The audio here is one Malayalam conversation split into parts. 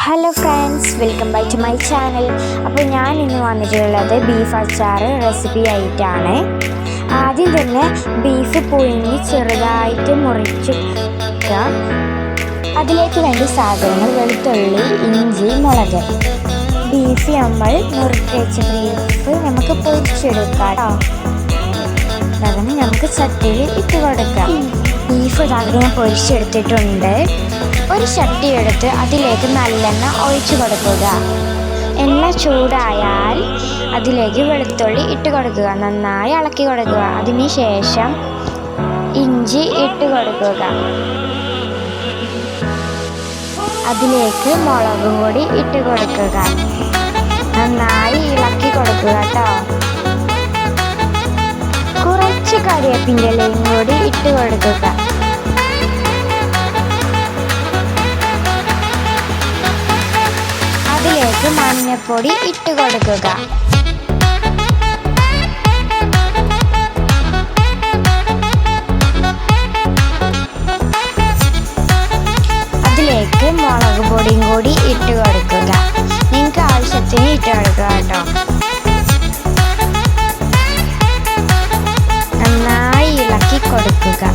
Hello friends, welcome back to my channel. അപ്പോൾ ഞാൻ ഇന്ന് വന്നിട്ടുള്ളത് ബീഫ് അച്ചാർ റെസിപ്പി ആയിട്ടാണ്. ആദ്യം തന്നെ ബീഫ് പുഴുങ്ങി ചെറുതായിട്ട് മുറിച്ചിട്ട് അതിലേക്ക് വേണ്ട സാധനങ്ങൾ വെളുത്തുള്ളി, ഇഞ്ചി, മുളക്. ബീഫ് നമ്മൾ മുറിച്ച് വെച്ച ബീഫ് നമുക്ക് പൊരിച്ചെടുക്കാം. അതിന് നമുക്ക് ചട്ടിയിൽ ഇട്ട് കൊടുക്കാം. ബീഫ് ഞാൻ പൊരിച്ചെടുത്തിട്ടുണ്ട്. ഒരു ചട്ടി എടുത്ത് അതിലേക്ക് നല്ലെണ്ണ ഒഴിച്ചു കൊടുക്കുക. എണ്ണ ചൂടായാൽ അതിലേക്ക് വെളുത്തുള്ളി ഇട്ട് കൊടുക്കുക. നന്നായി ഇളക്കി കൊടുക്കുക. അതിനുശേഷം ഇഞ്ചി ഇട്ട് കൊടുക്കുക. അതിലേക്ക് മുളകും പൊടി ഇട്ട് കൊടുക്കുക. നന്നായി ഇളക്കി കൊടുക്കുക കേട്ടോ. കുറച്ച് കറിവേപ്പിൻ്റെ ഇലയും കൂടി ഇട്ട് കൊടുക്കുക. അതിലേക്ക് മഞ്ഞൾപ്പൊടി ഇട്ട് കൊടുക്കുക. അതിലേക്ക് മുളക് പൊടിയും കൂടി ഇട്ട് കൊടുക്കുക. നിങ്ങൾക്ക് ആവശ്യത്തിന് ഇട്ട് കൊടുക്കുക കേട്ടോ. നന്നായി ഇളക്കി കൊടുക്കുക.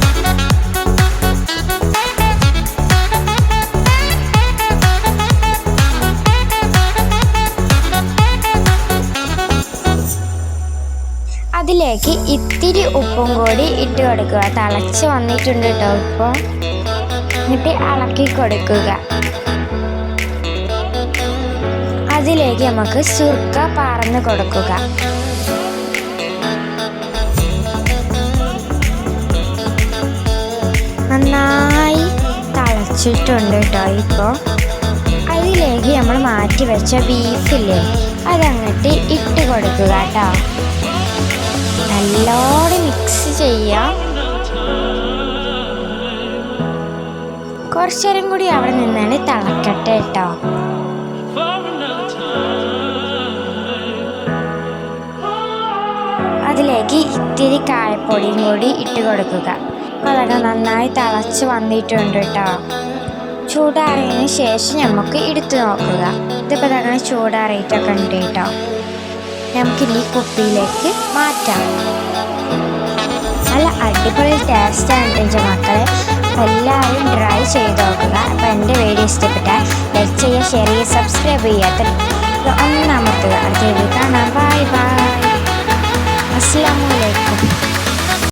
അതിലേക്ക് ഇത്തിരി ഉപ്പും കൂടി ഇട്ട് കൊടുക്കുക. തിളച്ച് വന്നിട്ടുണ്ട് കേട്ടോ ഇപ്പോൾ. എന്നിട്ട് ഇളക്കി കൊടുക്കുക. അതിലേക്ക് നമുക്ക് സുർക്ക പാർന്ന് കൊടുക്കുക. നന്നായി തിളച്ചിട്ടുണ്ട് കേട്ടോ ഇപ്പോൾ. അതിലേക്ക് നമ്മൾ മാറ്റി വെച്ച ബീഫില്ലേ, അതങ്ങോട്ട് ഇട്ട് കൊടുക്കുക കേട്ടോ. നല്ലോണം മിക്സ് ചെയ്യാം. കുറച്ചു നേരം കൂടി അവിടെ നിന്നാണ് തിളക്കട്ടെ കേട്ടോ. അതിലേക്ക് ഇത്തിരി കായപ്പൊടിയും കൂടി ഇട്ട് കൊടുക്കുക. അതൊക്കെ നന്നായി തിളച്ച് വന്നിട്ടുണ്ട് കേട്ടോ. ചൂടാറിയതിന് ശേഷം നമുക്ക് എടുത്തു നോക്കുക. ഇതിപ്പോൾ അങ്ങനെ ചൂടാറിയിട്ടൊക്കെ ഉണ്ട് കേട്ടോ. നമുക്കിനി കുപ്പിയിലേക്ക് മാറ്റാം. നല്ല അടിപൊളി ടേസ്റ്റാണ് എൻ്റെ മക്കളെ. എല്ലാവരും ട്രൈ ചെയ്ത് നോക്കുക. അപ്പോൾ എൻ്റെ വീഡിയോ ഇഷ്ടപ്പെട്ടാൽ ലൈക്ക് ചെയ്യുക, ഷെയർ ചെയ്യുക, സബ്സ്ക്രൈബ് ചെയ്യാത്ത ഒന്നാമത്തുക. അടുത്ത വീഡിയോ കാണാം. Bye bye. അസ്സലാമു അലൈക്കും.